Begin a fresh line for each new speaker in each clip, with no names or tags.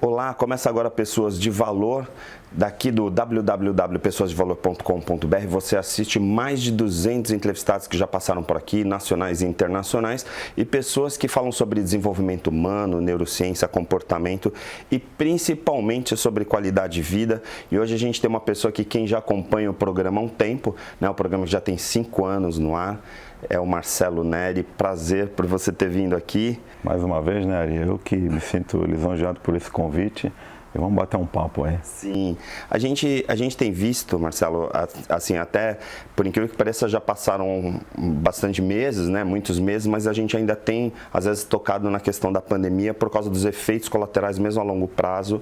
Olá, começa agora Pessoas de Valor, daqui do www.pessoasdevalor.com.br. Você assiste mais de 200 entrevistados que já passaram por aqui, nacionais e internacionais, e pessoas que falam sobre desenvolvimento humano, neurociência, comportamento e principalmente sobre qualidade de vida. E hoje a gente tem uma pessoa que quem já acompanha o programa há um tempo, né? O programa já tem 5 anos no ar. É o Marcelo Neri. Prazer por você ter vindo aqui.
Mais uma vez, Neri, eu que me sinto lisonjeado por esse convite. E vamos bater um papo aí.
Sim. A gente tem visto, Marcelo, assim, até, por incrível que pareça, já passaram bastante meses, né? Muitos meses, mas a gente ainda tem, às vezes, tocado na questão da pandemia por causa dos efeitos colaterais, mesmo a longo prazo.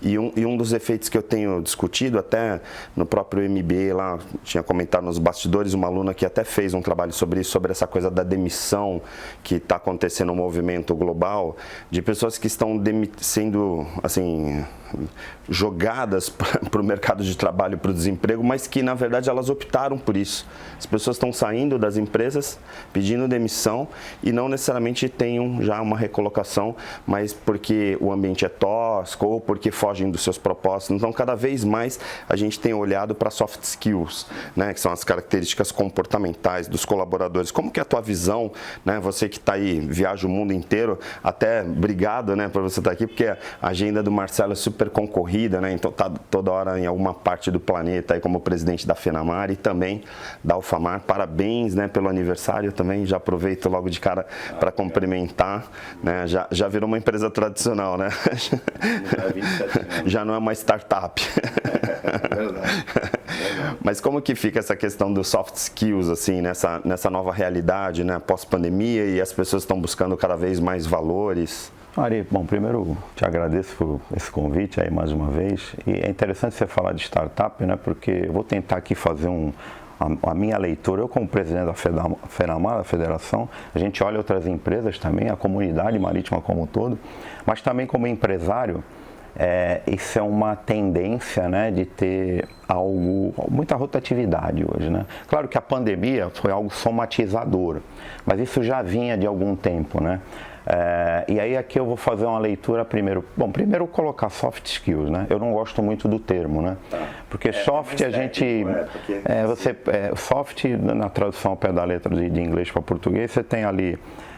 E um dos efeitos que eu tenho discutido, até no próprio MBA lá, tinha comentado nos bastidores, uma aluna que até fez um trabalho sobre isso, sobre essa coisa da demissão que está acontecendo no movimento global, de pessoas que estão sendo, assim, jogadas para o mercado de trabalho, para o desemprego, mas que na verdade elas optaram por isso. As pessoas estão saindo das empresas, pedindo demissão e não necessariamente tenham já uma recolocação, mas porque o ambiente é tóxico ou porque fogem dos seus propósitos. Então, cada vez mais a gente tem olhado para soft skills, né, que são as características comportamentais dos colaboradores. Como que é a tua visão, né? Você que está aí, viaja o mundo inteiro, até obrigado, né, por você estar aqui, porque a agenda do Marcelo é super concorrida, né? Então tá toda hora em alguma parte do planeta aí como presidente da FENAMAR e também da Alfamar. Parabéns, né, pelo aniversário também. Já aproveito logo de cara para cumprimentar, né? Já virou uma empresa tradicional, né? Já não é uma startup.
Verdade.
Mas como que fica essa questão dos soft skills, assim, nessa nova realidade, né, pós-pandemia, e as pessoas estão buscando cada vez mais valores?
Ari, bom, primeiro te agradeço por esse convite aí mais uma vez. E é interessante você falar de startup, né? Porque eu vou tentar aqui fazer a minha leitura. Eu, como presidente da FENAMAR, da federação, a gente olha outras empresas também, a comunidade marítima como um todo, mas também como empresário, isso é uma tendência, né, de ter muita rotatividade hoje, né? Claro que a pandemia foi algo somatizador, mas isso já vinha de algum tempo, né? E aí aqui eu vou fazer uma leitura primeiro. Bom, primeiro colocar soft skills, né? Eu não gosto muito do termo, né? Porque soft a gente... soft, na tradução ao pé da letra de inglês para português, você tem ali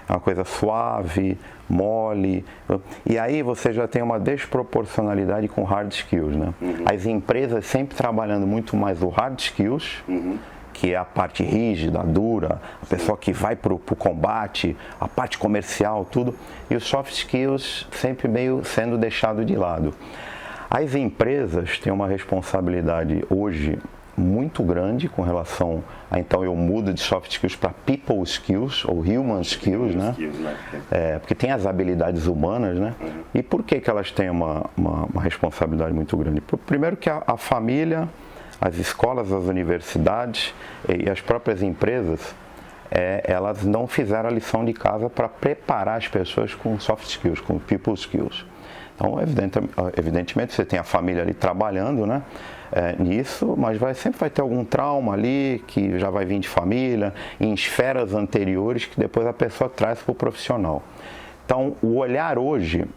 uma coisa suave, mole, e aí você já tem uma desproporcionalidade com hard skills, né? As empresas sempre trabalhando muito mais o hard skills, que é a parte rígida, dura, a pessoa que vai para o combate, a parte comercial, tudo, e os soft skills sempre meio sendo deixado de lado. As empresas têm uma responsabilidade hoje muito grande com relação a, então eu mudo de soft skills para people skills ou human skills, né? Porque tem as habilidades humanas, né? E por que elas têm uma responsabilidade muito grande? Primeiro que a família, as escolas, as universidades e as próprias empresas, elas não fizeram a lição de casa para preparar as pessoas com soft skills, com people skills. Então, evidentemente, você tem a família ali trabalhando, né, nisso, mas sempre vai ter algum trauma ali que já vai vir de família, em esferas anteriores que depois a pessoa traz para o profissional. Então, o olhar hoje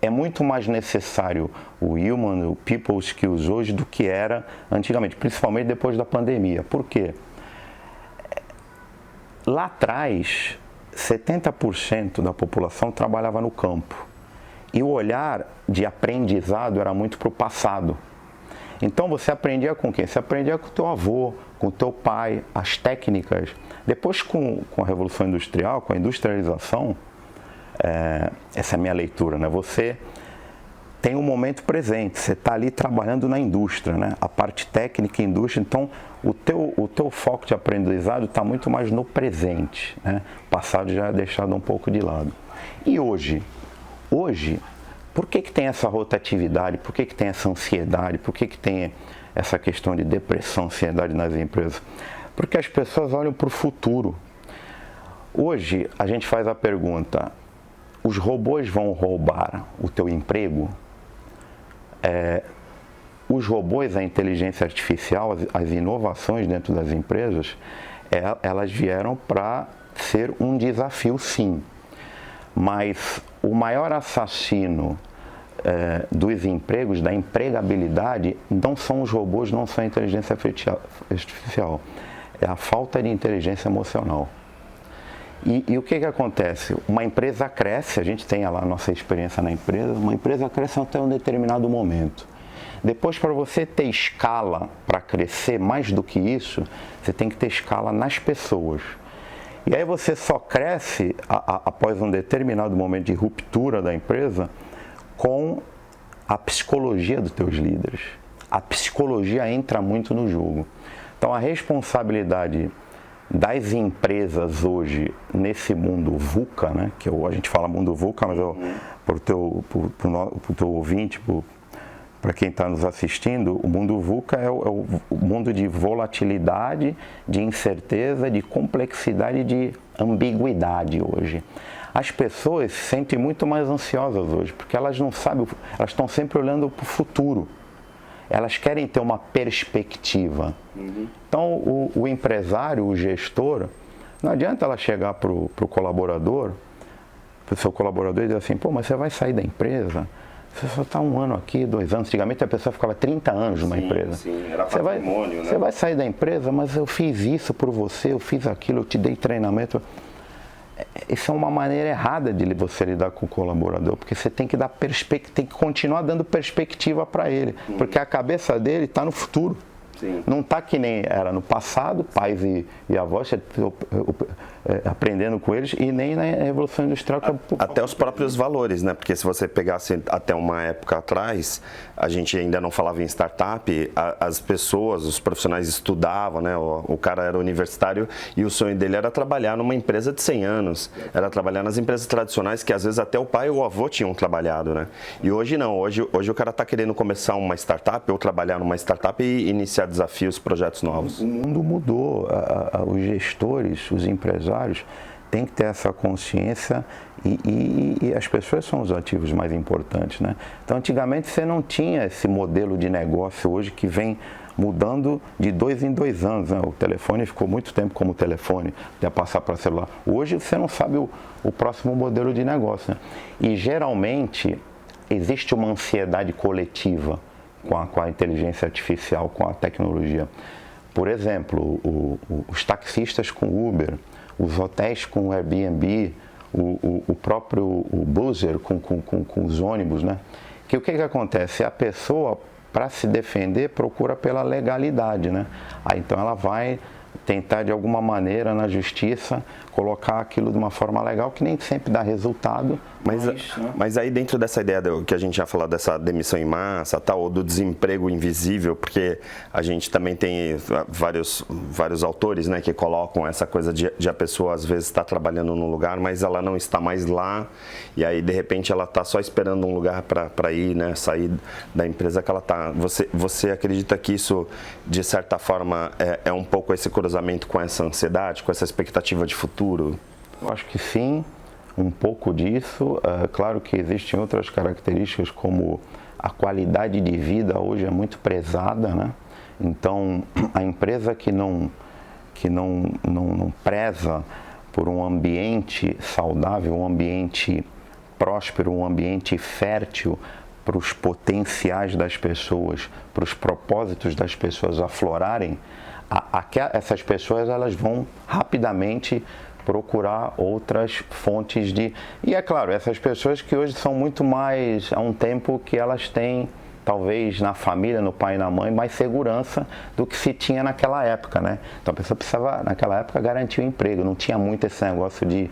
é muito mais necessário o human, o people skills hoje do que era antigamente, principalmente depois da pandemia. Por quê? Lá atrás, 70% da população trabalhava no campo e o olhar de aprendizado era muito para o passado. Então você aprendia com quem? Você aprendia com o teu avô, com o teu pai, as técnicas. Depois com a Revolução Industrial, com a industrialização, essa é a minha leitura, né? Você tem um momento presente, você está ali trabalhando na indústria, né? A parte técnica, indústria, então o teu foco de aprendizado está muito mais no presente, né? O passado já é deixado um pouco de lado. E hoje, por que tem essa rotatividade, por que tem essa ansiedade, por que tem essa questão de depressão, ansiedade nas empresas? Porque as pessoas olham para o futuro. Hoje a gente faz a pergunta: os robôs vão roubar o teu emprego? Os robôs, a inteligência artificial, as inovações dentro das empresas, elas vieram para ser um desafio, sim. mas o maior assassino dos empregos, da empregabilidade, não são os robôs, não são a inteligência artificial, é a falta de inteligência emocional. E o que acontece? Uma empresa cresce, a gente tem lá a nossa experiência na empresa, uma empresa cresce até um determinado momento. Depois, para você ter escala para crescer mais do que isso, você tem que ter escala nas pessoas. E aí você só cresce após um determinado momento de ruptura da empresa com a psicologia dos teus líderes. A psicologia entra muito no jogo. Então, a responsabilidade das empresas hoje nesse mundo VUCA, né, que a gente fala mundo VUCA, mas para o teu ouvinte, para quem está nos assistindo, o mundo VUCA é o mundo de volatilidade, de incerteza, de complexidade, de ambiguidade hoje. As pessoas se sentem muito mais ansiosas hoje, porque elas não sabem, elas estão sempre olhando para o futuro. Elas querem ter uma perspectiva. Então, o empresário, o gestor, não adianta ela chegar para o colaborador, para o seu colaborador e dizer assim, pô, mas você vai sair da empresa? Você só está 1 ano aqui, 2 anos. Antigamente a pessoa ficava 30 anos numa empresa.
Sim, era patrimônio, né?
Você vai sair da empresa, mas eu fiz isso por você, eu fiz aquilo, eu te dei treinamento. Isso é uma maneira errada de você lidar com o colaborador, porque você tem que dar tem que continuar dando perspectiva para ele, porque a cabeça dele está no futuro. Sim. Não está que nem era no passado, pais e avós aprendendo com eles, e nem na Revolução Industrial.
Até os próprios valores, né? Porque se você pegasse até uma época atrás, a gente ainda não falava em startup, as pessoas, os profissionais estudavam, né? O cara era universitário e o sonho dele era trabalhar numa empresa de 100 anos, era trabalhar nas empresas tradicionais que às vezes até o pai ou o avô tinham trabalhado, né? E hoje não, hoje o cara está querendo começar uma startup ou trabalhar numa startup e iniciar desafios, projetos novos.
O mundo mudou, os gestores, os empresários têm que ter essa consciência e as pessoas são os ativos mais importantes, né? Então, antigamente você não tinha esse modelo de negócio hoje que vem mudando de 2 em 2 anos, né? O telefone ficou muito tempo como telefone, até passar para celular. Hoje você não sabe o próximo modelo de negócio, né? E geralmente existe uma ansiedade coletiva com a inteligência artificial, com a tecnologia. Por exemplo, os taxistas com Uber, os hotéis com Airbnb, o próprio buzzer com os ônibus, né? Que o que acontece? A pessoa, para se defender, procura pela legalidade, né? Aí, então ela vai tentar de alguma maneira na justiça colocar aquilo de uma forma legal que nem sempre dá resultado.
Mas aí dentro dessa ideia que a gente já falou dessa demissão em massa, tal, ou do desemprego invisível, porque a gente também tem vários autores, né, que colocam essa coisa de a pessoa às vezes está trabalhando num lugar, mas ela não está mais lá, e aí de repente ela está só esperando um lugar para ir, né, sair da empresa que ela está. Você acredita que isso, de certa forma, é um pouco esse cruzamento com essa ansiedade, com essa expectativa de futuro?
Eu acho que sim, um pouco disso. Claro que existem outras características, como a qualidade de vida hoje é muito prezada, né? Então, a empresa que não preza por um ambiente saudável, um ambiente próspero, um ambiente fértil para os potenciais das pessoas, para os propósitos das pessoas aflorarem, essas pessoas elas vão rapidamente procurar outras fontes de... E é claro, essas pessoas que hoje são muito mais... Há um tempo que elas têm, talvez na família, no pai e na mãe, mais segurança do que se tinha naquela época, né? Então a pessoa precisava, naquela época, garantir o emprego. Não tinha muito esse negócio de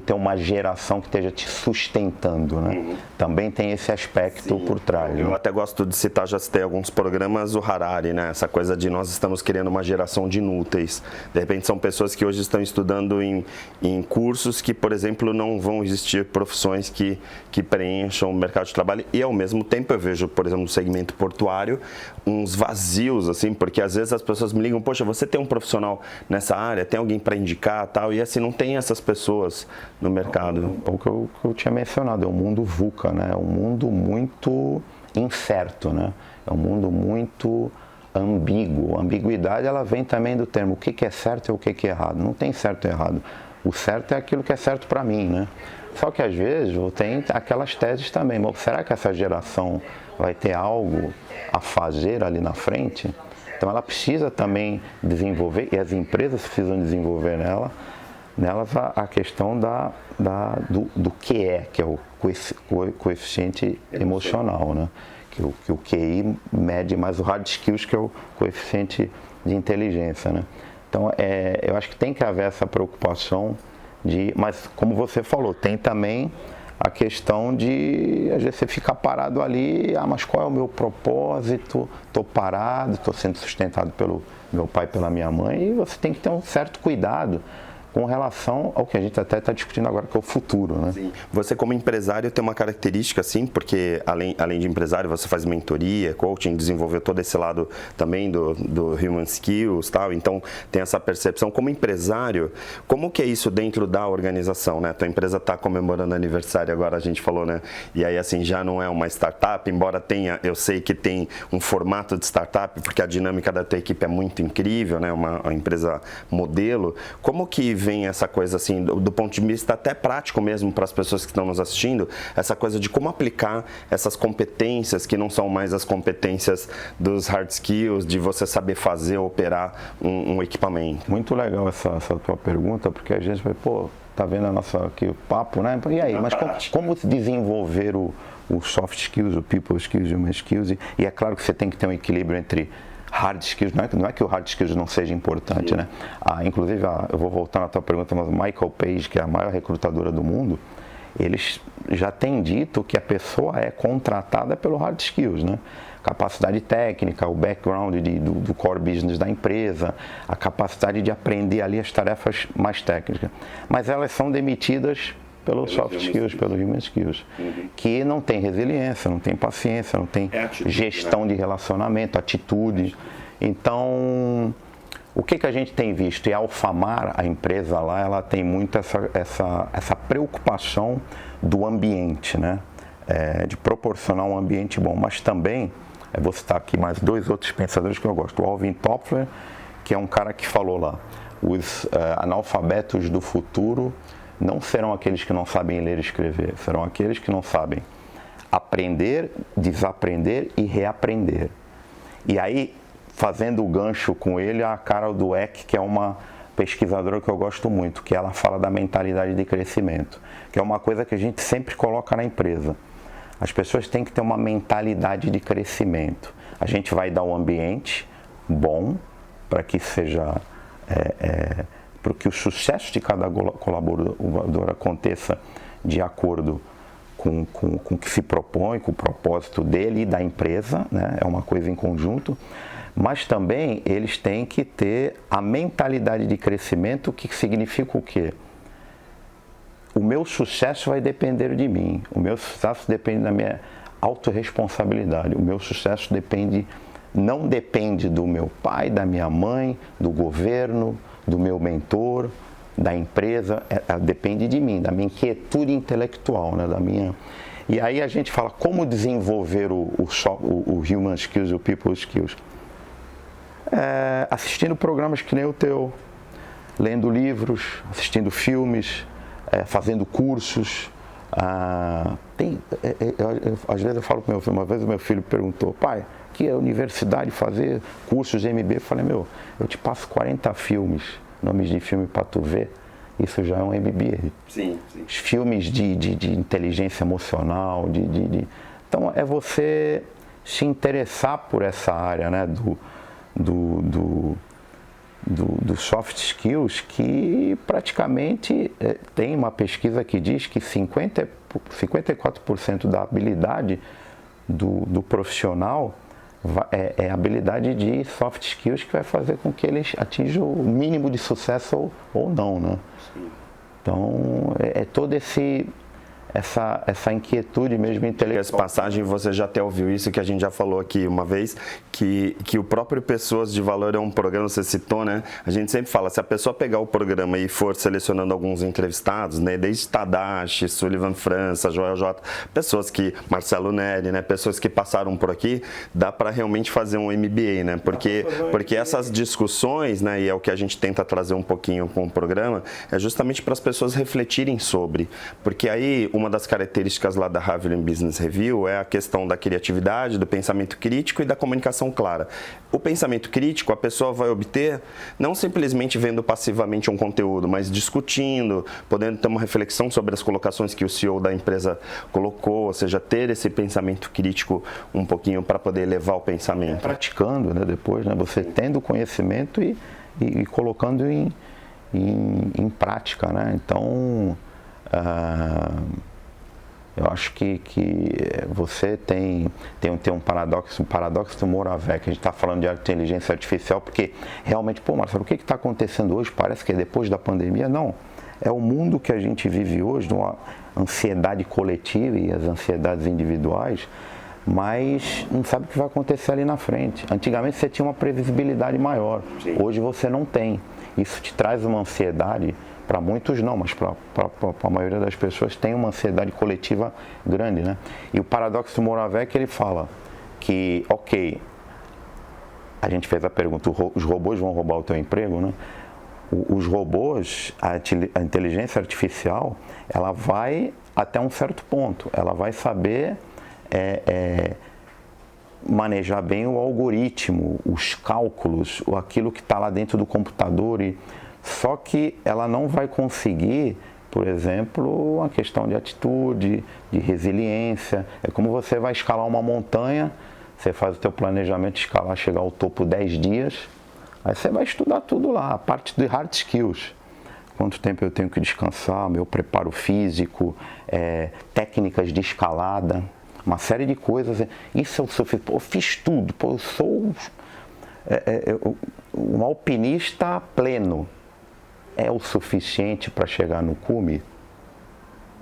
ter uma geração que esteja te sustentando, né? Também tem esse aspecto por trás.
Eu até gosto de citar, já citei alguns programas, o Harari, né? Essa coisa de nós estamos criando uma geração de inúteis. De repente são pessoas que hoje estão estudando em cursos que, por exemplo, não vão existir profissões que preencham o mercado de trabalho, e ao mesmo tempo eu vejo, por exemplo, no segmento portuário, uns vazios, assim, porque às vezes as pessoas me ligam, poxa, você tem um profissional nessa área, tem alguém para indicar, tal, e assim, não tem essas pessoas no mercado.
O que eu tinha mencionado, é um mundo VUCA, né? É um mundo muito incerto, né? É um mundo muito ambíguo. A ambiguidade, ela vem também do termo o que é certo e o que é errado. Não tem certo e errado. O certo é aquilo que é certo para mim, né? Só que às vezes tem aquelas teses também. Bom, será que essa geração vai ter algo a fazer ali na frente? Então ela precisa também desenvolver, e as empresas precisam desenvolver nelas a questão do QE, que é o coeficiente emocional, né? Que o QI mede mais o hard skills, que é o coeficiente de inteligência, né? Então eu acho que tem que haver essa preocupação mas como você falou, tem também a questão de, às vezes, você ficar parado ali, mas qual é o meu propósito? Estou parado, estou sendo sustentado pelo meu pai e pela minha mãe, e você tem que ter um certo cuidado com relação ao que a gente até está discutindo agora, que é o futuro, né?
Sim. Você, como empresário, tem uma característica, assim, porque além de empresário, você faz mentoria, coaching, desenvolveu todo esse lado também do human skills, tal, então tem essa percepção. Como empresário, como que é isso dentro da organização, né? Tua empresa está comemorando aniversário agora, a gente falou, né? E aí, assim, já não é uma startup, embora tenha, eu sei que tem um formato de startup, porque a dinâmica da tua equipe é muito incrível, né? Uma empresa modelo. Como que vem essa coisa assim, do ponto de vista até prático mesmo para as pessoas que estão nos assistindo, essa coisa de como aplicar essas competências que não são mais as competências dos hard skills, de você saber fazer, operar um equipamento?
Muito legal essa tua pergunta, porque a gente vai, tá vendo aqui o papo, né? E aí, mas como desenvolver o soft skills, o people skills, o human skills? E é claro que você tem que ter um equilíbrio entre hard skills, não é que o hard skills não seja importante, né? Inclusive, eu vou voltar na tua pergunta, mas o Michael Page, que é a maior recrutadora do mundo, eles já têm dito que a pessoa é contratada pelo hard skills, né? Capacidade técnica, o background do core business da empresa, a capacidade de aprender ali as tarefas mais técnicas. Mas elas são demitidas pelos soft skills, pelos human skills, que não tem resiliência, não tem paciência, não tem gestão de relacionamento, atitude. Então, o que a gente tem visto? E a Alfamar, a empresa lá, ela tem muito essa preocupação do ambiente, né? De proporcionar um ambiente bom, mas também, vou citar aqui mais dois outros pensadores que eu gosto. O Alvin Toffler, que é um cara que falou lá, os analfabetos do futuro não serão aqueles que não sabem ler e escrever, serão aqueles que não sabem aprender, desaprender e reaprender. E aí, fazendo o gancho com ele, a Carol Dweck, que é uma pesquisadora que eu gosto muito, que ela fala da mentalidade de crescimento, que é uma coisa que a gente sempre coloca na empresa. As pessoas têm que ter uma mentalidade de crescimento. A gente vai dar um ambiente bom para que seja... para que o sucesso de cada colaborador aconteça de acordo com o que se propõe, com o propósito dele e da empresa, né? É uma coisa em conjunto, mas também eles têm que ter a mentalidade de crescimento, que significa o quê? O meu sucesso vai depender de mim, o meu sucesso depende da minha autorresponsabilidade, o meu sucesso não depende do meu pai, da minha mãe, do governo, do meu mentor, da empresa, depende de mim, da minha inquietude intelectual, né, da minha... E aí a gente fala como desenvolver o human skills, o people skills. Assistindo programas que nem o teu, lendo livros, assistindo filmes, fazendo cursos. Às vezes eu falo para o meu filho, uma vez o meu filho perguntou, pai, que é a universidade fazer cursos de MBA? Eu falei, eu te passo 40 filmes, nomes de filme para tu ver, isso já é um MBA.
Sim.
Filmes de inteligência emocional, Então é você se interessar por essa área, né, do soft skills, que praticamente tem uma pesquisa que diz que 54% da habilidade do profissional é a habilidade de soft skills que vai fazer com que eles atinjam o mínimo de sucesso ou não, né? Sim. Então, todo esse essa inquietude mesmo intelectual.
Essa passagem, você já até ouviu isso, que a gente já falou aqui uma vez, que o próprio Pessoas de Valor é um programa, você citou, né? A gente sempre fala, se a pessoa pegar o programa e for selecionando alguns entrevistados, né? Desde Tadashi, Sullivan França, Joel J, pessoas que, Marcelo Neri, né? Pessoas que passaram por aqui, dá para realmente fazer um MBA, né? Porque essas discussões, né? E é o que a gente tenta trazer um pouquinho com o programa, é justamente para as pessoas refletirem sobre. Porque aí, uma das características lá da Harvard Business Review é a questão da criatividade, do pensamento crítico e da comunicação clara. O pensamento crítico a pessoa vai obter não simplesmente vendo passivamente um conteúdo, mas discutindo, podendo ter uma reflexão sobre as colocações que o CEO da empresa colocou, ou seja, ter esse pensamento crítico um pouquinho para poder elevar o pensamento.
Praticando, né, depois, né, você tendo conhecimento e colocando em prática, né? Então, eu acho que você tem um paradoxo do Moravec, que a gente está falando de inteligência artificial, porque realmente, pô, Marcelo, o que está acontecendo hoje? Parece que é depois da pandemia. Não, é o mundo que a gente vive hoje, de uma ansiedade coletiva e as ansiedades individuais, mas não sabe o que vai acontecer ali na frente. Antigamente você tinha uma previsibilidade maior, sim. Hoje você não tem. Isso te traz uma ansiedade. Para muitos não, mas para a maioria das pessoas tem uma ansiedade coletiva grande, né? E o paradoxo do Moravec, ele fala que, ok, a gente fez a pergunta, os robôs vão roubar o teu emprego, né? Os robôs, a inteligência artificial, ela vai até um certo ponto, ela vai saber manejar bem o algoritmo, os cálculos, aquilo que está lá dentro do computador só que ela não vai conseguir, por exemplo, a questão de atitude, de resiliência. É como você vai escalar uma montanha, você faz o teu planejamento de escalar, chegar ao topo 10 dias, aí você vai estudar tudo lá, a parte de hard skills. Quanto tempo eu tenho que descansar, meu preparo físico, técnicas de escalada, uma série de coisas. Isso é o suficiente. Pô, eu fiz tudo, pô, eu sou um alpinista pleno. É o suficiente para chegar no cume?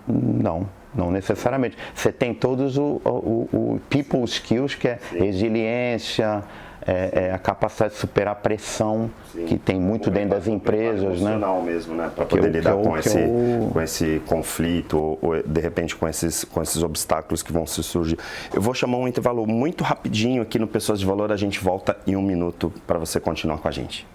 Não necessariamente. Você tem todos o people skills, que é resiliência, a capacidade de superar pressão, sim, que tem muito dentro das empresas, né?
Mesmo, né? Para poder lidar com esse conflito ou de repente com esses obstáculos que vão se surgir. Eu vou chamar um intervalo muito rapidinho aqui no Pessoas de Valor, a gente volta em 1 minuto para você continuar com a gente.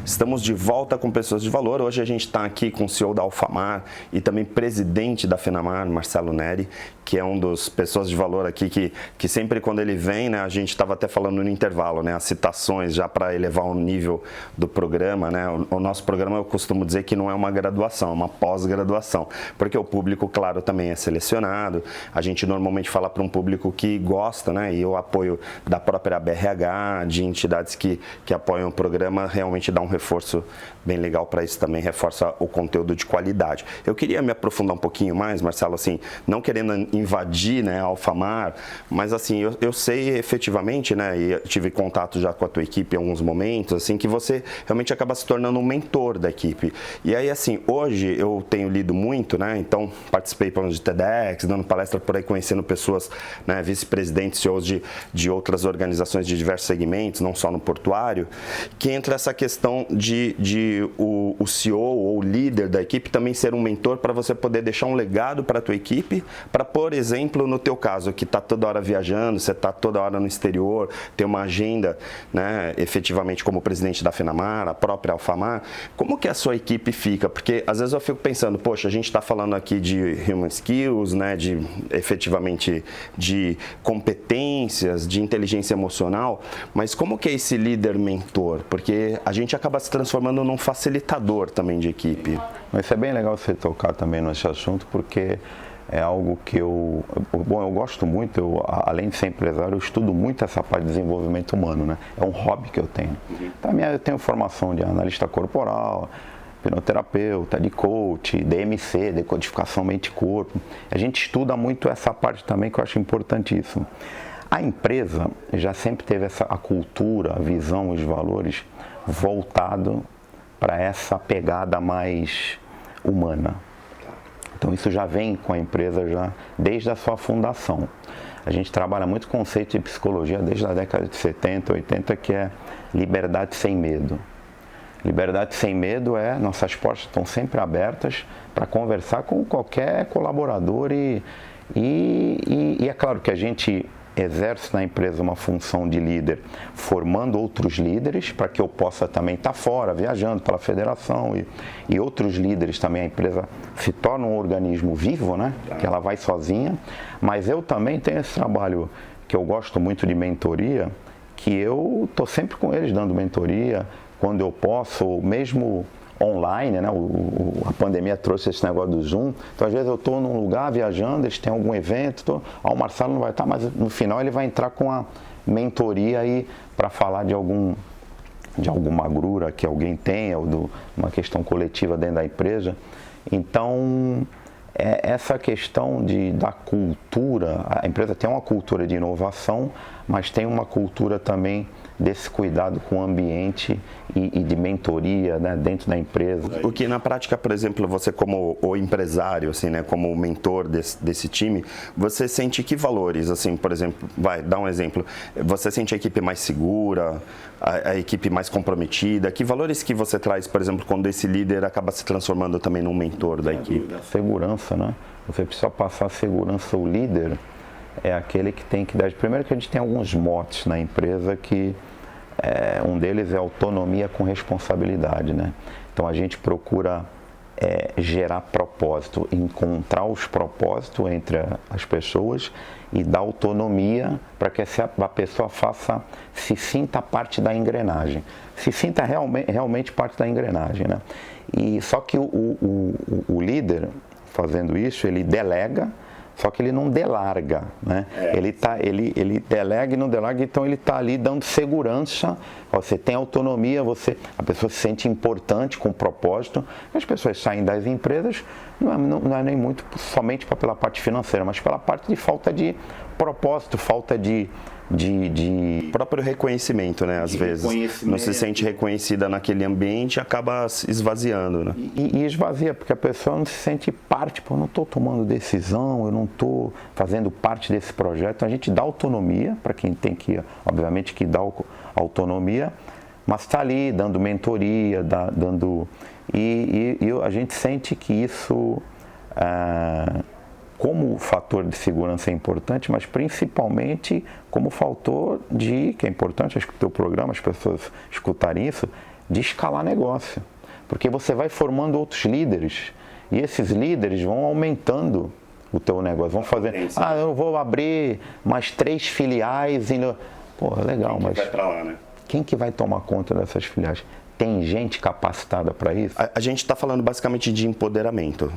Estamos de volta com Pessoas de Valor. Hoje a gente está aqui com o CEO da Alfamar e também presidente da Fenamar, Marcelo Neri, que é um dos Pessoas de Valor aqui que sempre quando ele vem, né, a gente estava até falando no intervalo, né, as citações já para elevar o nível do programa, né, o nosso programa eu costumo dizer que não é uma graduação, é uma pós-graduação, porque o público, claro, também é selecionado, a gente normalmente fala para um público que gosta, né, e o apoio da própria BRH, de entidades que apoiam o programa, realmente dá um reforço reforço bem legal para isso também, reforça o conteúdo de qualidade. Eu queria me aprofundar um pouquinho mais, Marcelo, assim, não querendo invadir, né, a Alfamar, mas assim, eu sei efetivamente, né, e tive contato já com a tua equipe em alguns momentos, assim, que você realmente acaba se tornando um mentor da equipe. E aí, assim, hoje eu tenho lido muito, né, então participei de TEDx, dando palestra por aí, conhecendo pessoas, né, vice-presidentes, CEOs de outras organizações de diversos segmentos, não só no portuário, que entra essa questão de o CEO ou o líder da equipe também ser um mentor para você poder deixar um legado para a tua equipe, para, por exemplo, no teu caso, que está toda hora viajando, você está toda hora no exterior, tem uma agenda, né, efetivamente como presidente da FENAMAR, a própria Alfamar, como que a sua equipe fica? Porque às vezes eu fico pensando, poxa, a gente está falando aqui de human skills, né, efetivamente de competências, de inteligência emocional, mas como que é esse líder mentor? Porque a gente acaba se transformando num facilitador também de equipe.
Isso é bem legal você tocar também nesse assunto, porque é algo que eu gosto muito, além de ser empresário, eu estudo muito essa parte de desenvolvimento humano, né? É um hobby que eu tenho. Também eu tenho formação de analista corporal, hipnoterapeuta, de coach, DMC, decodificação mente-corpo. A gente estuda muito essa parte também que eu acho importantíssimo. A empresa já sempre teve a cultura, a visão, os valores voltado para essa pegada mais humana. Então isso já vem com a empresa já desde a sua fundação. A gente trabalha muito conceito de psicologia desde a década de 70, 80, que é liberdade sem medo. Liberdade sem medo nossas portas estão sempre abertas para conversar com qualquer colaborador e é claro que a gente exerce na empresa uma função de líder, formando outros líderes para que eu possa também estar fora, viajando pela federação e outros líderes também. A empresa se torna um organismo vivo, né? Que ela vai sozinha, mas eu também tenho esse trabalho que eu gosto muito de mentoria, que eu estou sempre com eles dando mentoria, quando eu posso, mesmo online, né? A pandemia trouxe esse negócio do Zoom, então às vezes eu estou num lugar viajando, eles têm algum evento, o Marcelo não vai estar, mas no final ele vai entrar com a mentoria aí para falar de alguma agrura que alguém tenha, ou de uma questão coletiva dentro da empresa. Então, essa questão da cultura, a empresa tem uma cultura de inovação, mas tem uma cultura também desse cuidado com o ambiente e de mentoria, né, dentro da empresa.
O que na prática, por exemplo, você como o empresário, assim, né, como o mentor desse time, você sente que valores, assim, por exemplo, vai dar um exemplo, você sente a equipe mais segura, a equipe mais comprometida, que valores que você traz, por exemplo, quando esse líder acaba se transformando também num mentor da equipe?
Segurança, né? Você precisa passar segurança ao líder, é aquele que tem que dar. Primeiro que a gente tem alguns motes na empresa que um deles é autonomia com responsabilidade, né? Então a gente procura gerar propósito, encontrar os propósitos entre as pessoas e dar autonomia para que a pessoa se sinta parte da engrenagem, se sinta realmente parte da engrenagem, né? E só que o líder, fazendo isso, ele delega, só que ele não delarga, né? Ele delega e não delarga, então ele está ali dando segurança, você tem autonomia, a pessoa se sente importante, com propósito. As pessoas saem das empresas, não é nem muito somente pela parte financeira, mas pela parte de falta de propósito, falta de
próprio reconhecimento, né? Às vezes não se sente reconhecida naquele ambiente e acaba esvaziando, né?
E esvazia, porque a pessoa não se sente parte, eu não estou tomando decisão, eu não estou fazendo parte desse projeto. Então, a gente dá autonomia para quem tem que, obviamente, que dá autonomia, mas está ali dando mentoria, e a gente sente que isso como fator de segurança é importante, mas principalmente como fator que é importante, acho que o teu programa, as pessoas escutarem isso, de escalar negócio. Porque você vai formando outros líderes, e esses líderes vão aumentando o teu negócio, vão fazer, eu vou abrir mais 3 filiais, pô, legal, mas
vai pra lá, né?
Quem que vai tomar conta dessas filiais? Tem gente capacitada para isso?
A gente está falando basicamente de empoderamento.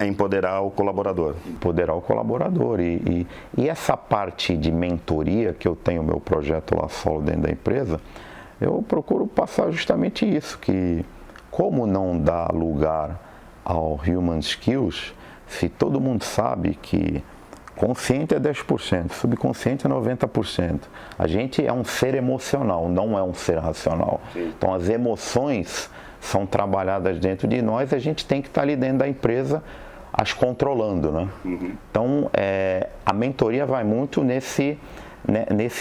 Empoderar o colaborador.
Empoderar o colaborador. E essa parte de mentoria, que eu tenho meu projeto lá solo dentro da empresa, eu procuro passar justamente isso, que como não dá lugar ao human skills, se todo mundo sabe que consciente é 10%, subconsciente é 90%. A gente é um ser emocional, não é um ser racional. Então as emoções são trabalhadas dentro de nós, a gente tem que estar ali dentro da empresa as controlando, né? Então a mentoria vai muito nesse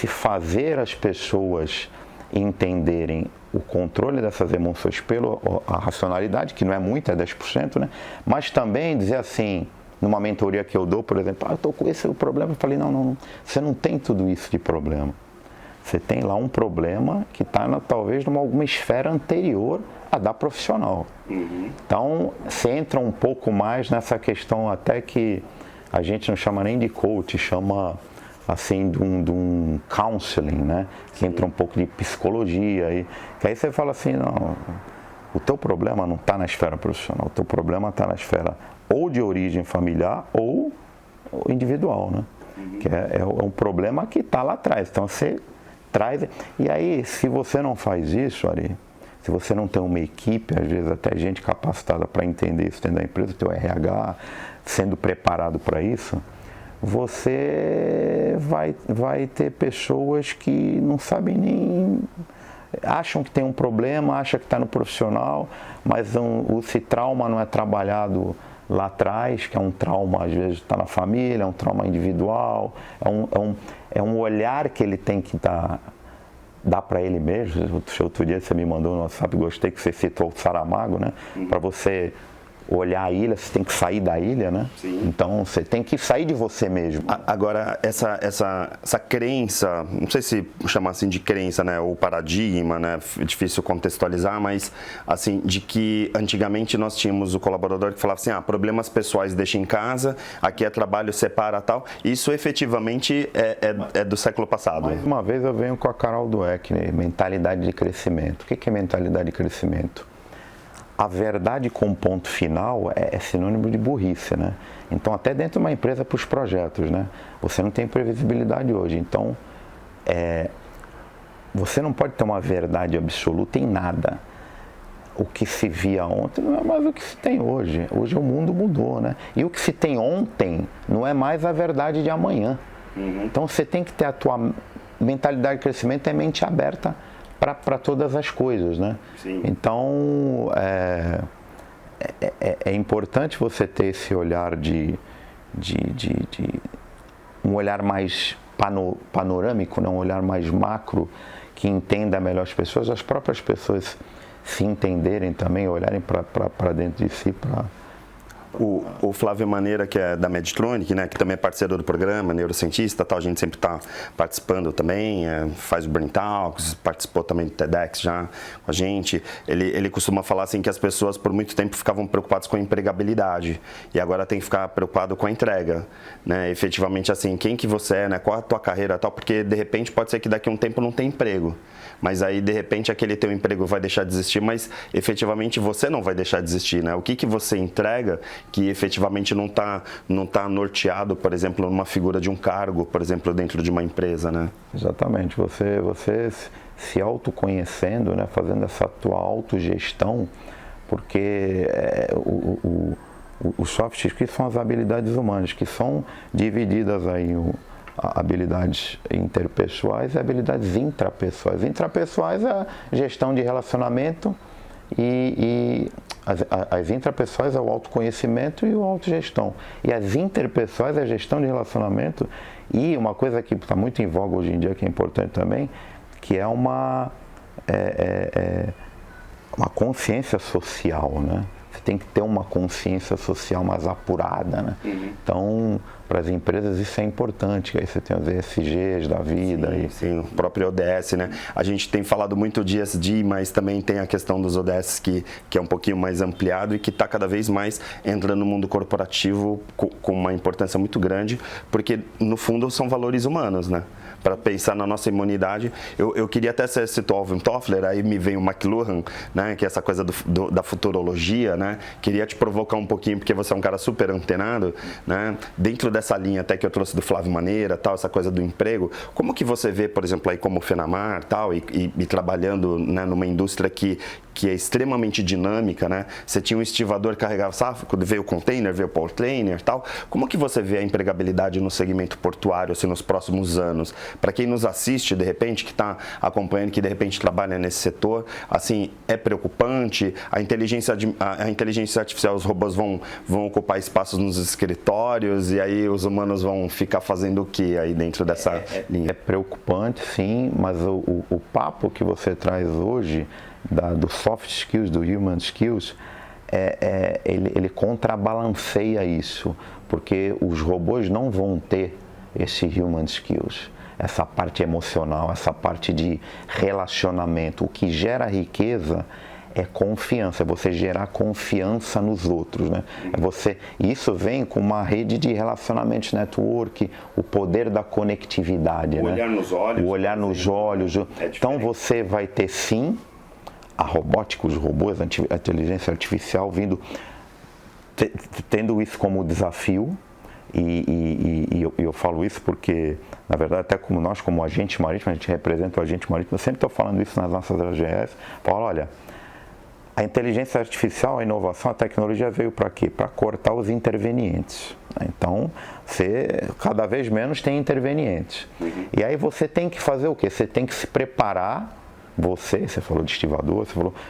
fazer as pessoas entenderem o controle dessas emoções pela racionalidade, que não é muito, é 10%, né? Mas também dizer assim, numa mentoria que eu dou, por exemplo, eu estou com esse problema, eu falei, não, você não tem tudo isso de problema. Você tem lá um problema que está talvez numa alguma esfera anterior a da profissional. Então, você entra um pouco mais nessa questão até que a gente não chama nem de coach, chama assim de um counseling, né? Que entra um pouco de psicologia aí, que aí você fala assim, não, o teu problema não está na esfera profissional, o teu problema está na esfera ou de origem familiar ou individual, né? Que é um problema que está lá atrás, então você traz, e aí se você não faz isso, Ari, se você não tem uma equipe, às vezes até gente capacitada para entender isso dentro da empresa, teu RH, sendo preparado para isso, você vai ter pessoas que não sabem nem, acham que tem um problema, acham que está no profissional, mas esse trauma não é trabalhado lá atrás, que é um trauma, às vezes está na família, é um trauma individual, é um olhar que ele tem que dar para ele mesmo. Outro dia você me mandou no WhatsApp, gostei que você citou o Saramago, né? Para você olhar a ilha, você tem que sair da ilha, né? Sim. Então você tem que sair de você mesmo.
Agora, essa crença, não sei se chamar assim de crença, né? Ou paradigma, né? Difícil contextualizar, mas assim, de que antigamente nós tínhamos o colaborador que falava assim, problemas pessoais deixa em casa, aqui é trabalho, separa tal. Isso efetivamente é do século passado.
Mais uma vez eu venho com a Carol Dweck, né? Mentalidade de crescimento. O que é mentalidade de crescimento? A verdade com ponto final é sinônimo de burrice, né? Então, até dentro de uma empresa para os projetos, né? Você não tem previsibilidade hoje, então você não pode ter uma verdade absoluta em nada. O que se via ontem não é mais o que se tem hoje. Hoje o mundo mudou, né? E o que se tem ontem não é mais a verdade de amanhã. Então, você tem que ter a tua mentalidade de crescimento, é mente aberta para todas as coisas, né? Sim. Então, é importante você ter esse olhar um olhar mais panorâmico, né? Um olhar mais macro, que entenda melhor as pessoas, as próprias pessoas se entenderem também, olharem para dentro de si,
O Flávio Maneira, que é da Medtronic, né, que também é parceiro do programa, neurocientista, tal, a gente sempre está participando também, faz o Brain Talks, participou também do TEDx já com a gente. Ele costuma falar assim que as pessoas por muito tempo ficavam preocupadas com a empregabilidade e agora tem que ficar preocupado com a entrega, né? Efetivamente assim, quem que você é, né? Qual a tua carreira, tal, porque de repente pode ser que daqui a um tempo não tenha emprego, mas aí de repente aquele teu emprego vai deixar de existir, mas efetivamente você não vai deixar de existir, né? O que você entrega que efetivamente não tá norteado, por exemplo, numa figura de um cargo, por exemplo, dentro de uma empresa, né?
Exatamente, você se autoconhecendo, né, fazendo essa tua autogestão, porque os soft skills são as habilidades humanas, que são divididas aí em habilidades interpessoais e habilidades intrapessoais. Intrapessoais é a gestão de relacionamento e as intrapessoais é o autoconhecimento e a autogestão. E as interpessoais é a gestão de relacionamento e uma coisa que está muito em voga hoje em dia, que é importante também, que é uma consciência social, né? Você tem que ter uma consciência social mais apurada, né? Então, para as empresas isso é importante, que aí você tem os ESGs da vida.
Sim, o próprio ODS, né? A gente tem falado muito de ESG, mas também tem a questão dos ODS que é um pouquinho mais ampliado e que está cada vez mais entrando no mundo corporativo com uma importância muito grande, porque no fundo são valores humanos, né? para pensar na nossa imunidade. Eu queria até, você citou Alvin Toffler, aí me vem o McLuhan, né, que é essa coisa da futurologia, né? Queria te provocar um pouquinho, porque você é um cara super antenado, né? Dentro dessa linha até que eu trouxe do Flávio Maneira, tal, essa coisa do emprego, como que você vê, por exemplo, aí como o Fenamar, tal, e trabalhando, né, numa indústria que é extremamente dinâmica, né? Você tinha um estivador que carregava safra, quando veio o container, veio o portlaner, tal. Como que você vê a empregabilidade no segmento portuário, assim, nos próximos anos? Para quem nos assiste, de repente, que está acompanhando, que de repente trabalha nesse setor, assim, é preocupante? A inteligência artificial, os robôs vão ocupar espaços nos escritórios e aí os humanos vão ficar fazendo o que aí dentro dessa linha?
É preocupante, sim, mas o papo que você traz hoje do soft skills, do human skills, ele contrabalanceia isso, porque os robôs não vão ter esse human skills, essa parte emocional, essa parte de relacionamento. O que gera riqueza é confiança, é você gerar confiança nos outros, né? Isso vem com uma rede de relacionamentos, network, o poder da conectividade,
o
né?
Olhar nos olhos.
O olhar nos olhos. Então você vai ter, sim, a robótica, os robôs, a inteligência artificial tendo isso como desafio, e eu falo isso porque, na verdade, até como nós, como agente marítimo, a gente representa o agente marítimo, eu sempre estou falando isso nas nossas AGS, falo, olha, a inteligência artificial, a inovação, a tecnologia veio para quê? Para cortar os intervenientes. Então, você cada vez menos tem intervenientes. E aí você tem que fazer o quê? Você tem que se preparar. Você falou de estivador,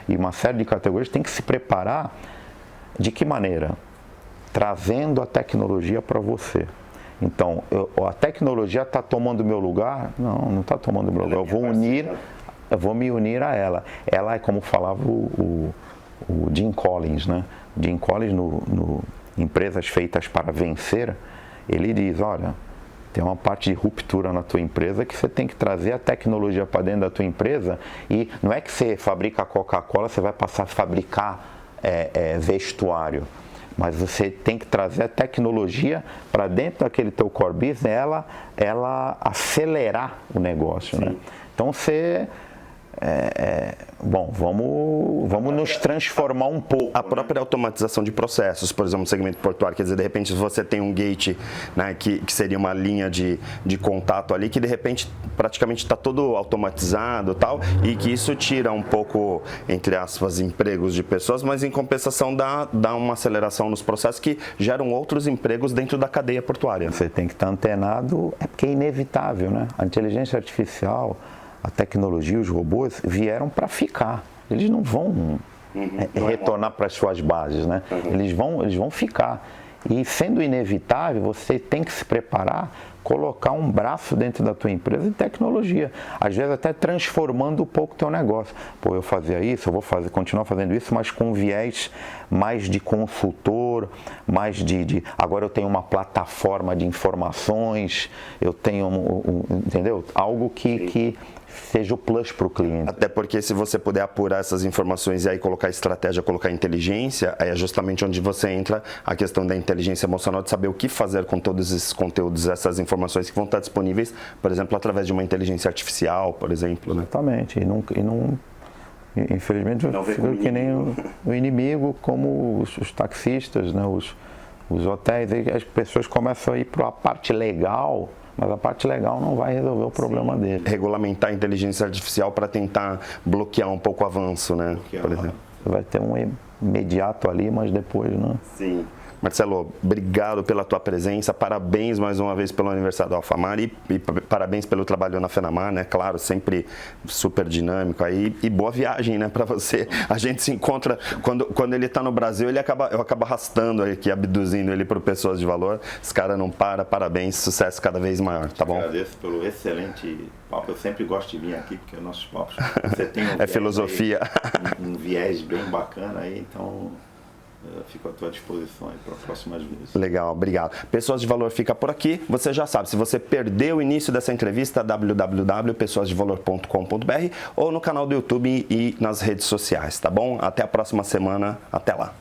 e uma série de categorias, tem que se preparar de que maneira? Trazendo a tecnologia para você. Então, a tecnologia está tomando o meu lugar? Não está tomando o meu lugar. Eu vou me unir a ela. Ela é como falava o Jim Collins, né? Jim Collins, no Empresas Feitas para Vencer, ele diz, olha, tem uma parte de ruptura na tua empresa que você tem que trazer a tecnologia para dentro da tua empresa, e não é que você fabrica Coca-Cola, você vai passar a fabricar vestuário, mas você tem que trazer a tecnologia para dentro daquele teu core business, ela acelerar o negócio, né? Então você... vamos nos transformar um pouco.
A própria automatização de processos, por exemplo, no segmento portuário, quer dizer, de repente você tem um gate, né, que seria uma linha de contato ali, que de repente praticamente está todo automatizado e tal, e que isso tira um pouco, entre aspas, empregos de pessoas, mas em compensação dá uma aceleração nos processos que geram outros empregos dentro da cadeia portuária.
Você tem que estar antenado, porque é inevitável, né? A inteligência artificial, a tecnologia, os robôs vieram para ficar. Eles não vão retornar para as suas bases, né? Eles vão ficar. E sendo inevitável, você tem que se preparar, colocar um braço dentro da tua empresa de tecnologia. Às vezes até transformando um pouco o teu negócio. Pô, eu fazia isso, eu vou continuar fazendo isso, mas com viés mais de consultor, mais de agora eu tenho uma plataforma de informações, eu tenho entendeu? Algo que seja o plus para o cliente.
Até porque se você puder apurar essas informações e aí colocar estratégia, colocar inteligência, aí é justamente onde você entra a questão da inteligência emocional, de saber o que fazer com todos esses conteúdos, essas informações que vão estar disponíveis, por exemplo, através de uma inteligência artificial, por exemplo, né?
Exatamente. Infelizmente, eu fico que nem o inimigo, como os taxistas, né? Os hotéis, as pessoas começam a ir para a parte legal, mas a parte legal não vai resolver o problema dele.
Regulamentar a inteligência artificial para tentar bloquear um pouco o avanço, né? Por exemplo.
Você vai ter um imediato ali, mas depois não.
Sim. Marcelo, obrigado pela tua presença, parabéns mais uma vez pelo aniversário do Alfamar e parabéns pelo trabalho na Fenamar, né? Claro, sempre super dinâmico aí, e boa viagem, né, para você. A gente se encontra, quando ele está no Brasil, eu acabo arrastando aqui, abduzindo ele para Pessoas de Valor. Esse cara não para, parabéns, sucesso cada vez maior, tá bom?
Agradeço pelo excelente papo, eu sempre gosto de vir aqui, porque os nossos papos, você tem
filosofia.
Um viés bem bacana aí, então... Eu fico à tua disposição para próximas vezes.
Legal, obrigado. Pessoas de Valor fica por aqui. Você já sabe, se você perdeu o início dessa entrevista, www.pessoasdevalor.com.br ou no canal do YouTube e nas redes sociais, tá bom? Até a próxima semana. Até lá.